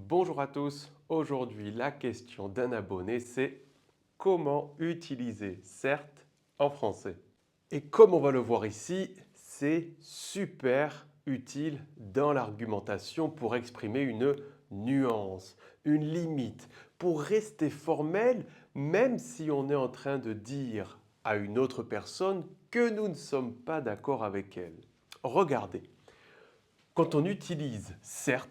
Bonjour à tous, aujourd'hui la question d'un abonné c'est comment utiliser CERT en français. Et comme on va le voir ici, c'est super utile dans l'argumentation pour exprimer une nuance, une limite, pour rester formel même si on est en train de dire à une autre personne que nous ne sommes pas d'accord avec elle. Regardez, quand on utilise CERT,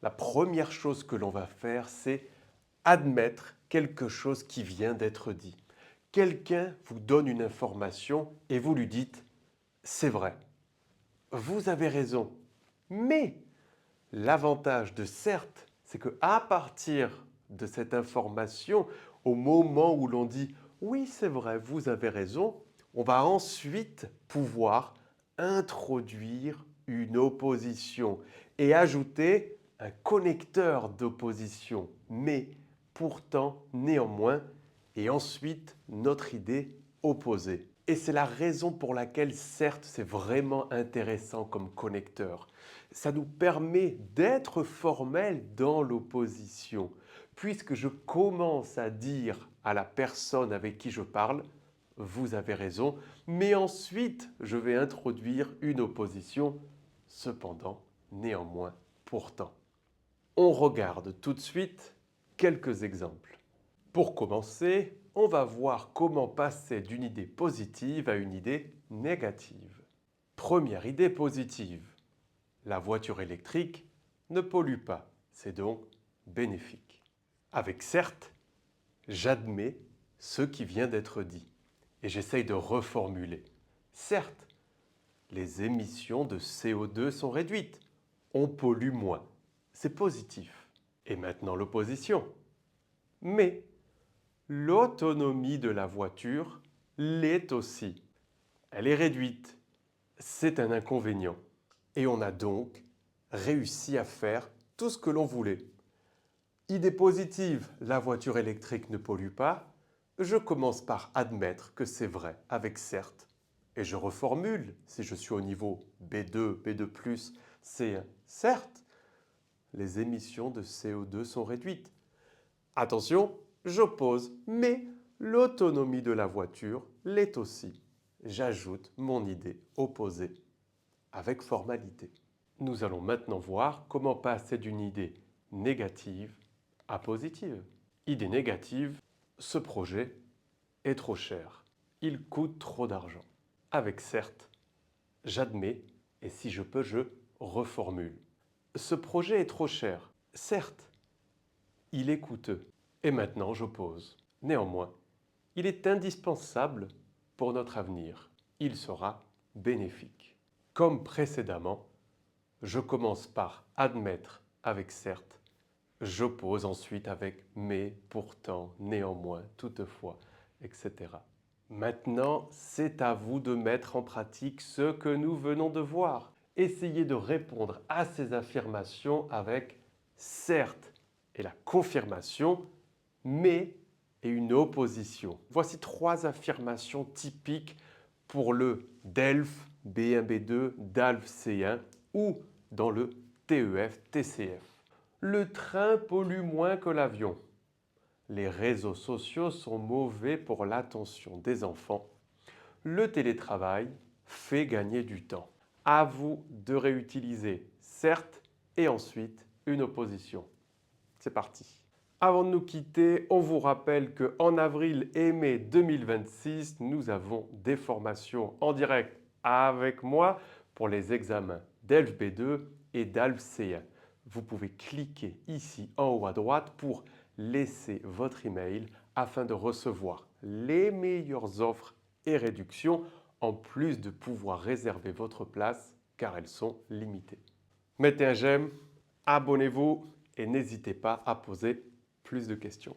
la première chose que l'on va faire, c'est admettre quelque chose qui vient d'être dit. Quelqu'un vous donne une information et vous lui dites « c'est vrai, vous avez raison ». Mais l'avantage de CERT, c'est qu'à partir de cette information, au moment où l'on dit « oui, c'est vrai, vous avez raison », on va ensuite pouvoir introduire une opposition et ajouter un connecteur d'opposition, mais pourtant, néanmoins, et ensuite notre idée opposée. Et c'est la raison pour laquelle, certes, c'est vraiment intéressant comme connecteur. Ça nous permet d'être formel dans l'opposition, puisque je commence à dire à la personne avec qui je parle « vous avez raison », mais ensuite je vais introduire une opposition « cependant, néanmoins, pourtant ». On regarde tout de suite quelques exemples. Pour commencer, on va voir comment passer d'une idée positive à une idée négative. Première idée positive. La voiture électrique ne pollue pas, c'est donc bénéfique. Avec certes, j'admets ce qui vient d'être dit et j'essaye de reformuler. Certes, les émissions de CO2 sont réduites, on pollue moins, c'est positif. Et maintenant l'opposition. Mais l'autonomie de la voiture l'est aussi. Elle est réduite, c'est un inconvénient. Et on a donc réussi à faire tout ce que l'on voulait. Idée positive, la voiture électrique ne pollue pas. Je commence par admettre que c'est vrai avec certes. Et je reformule, si je suis au niveau B2, B2+, C1. Certes, les émissions de CO2 sont réduites. Attention, j'oppose, mais l'autonomie de la voiture l'est aussi. J'ajoute mon idée opposée avec formalité. Nous allons maintenant voir comment passer d'une idée négative à positive. Idée négative, ce projet est trop cher. Il coûte trop d'argent. Avec certes, j'admets et si je peux, je reformule. Ce projet est trop cher. Certes, il est coûteux. Et maintenant, j'oppose. Néanmoins, il est indispensable pour notre avenir. Il sera bénéfique. Comme précédemment, je commence par admettre avec certes, j'oppose ensuite avec mais, pourtant, néanmoins, toutefois, etc. Maintenant, c'est à vous de mettre en pratique ce que nous venons de voir. Essayez de répondre à ces affirmations avec certes et la confirmation, mais et une opposition. Voici 3 affirmations typiques pour le DELF B1, B2, DALF C1 ou dans le TEF, TCF. Le train pollue moins que l'avion. Les réseaux sociaux sont mauvais pour l'attention des enfants. Le télétravail fait gagner du temps. À vous de réutiliser certes et ensuite une opposition. C'est parti. Avant de nous quitter, on vous rappelle qu'en avril et mai 2026, nous avons des formations en direct avec moi pour les examens DELF B2 et DALF C1. Vous pouvez cliquer ici en haut à droite pour laisser votre email afin de recevoir les meilleures offres et réductions en plus de pouvoir réserver votre place car elles sont limitées. Mettez un j'aime, abonnez-vous et n'hésitez pas à poser plus de questions.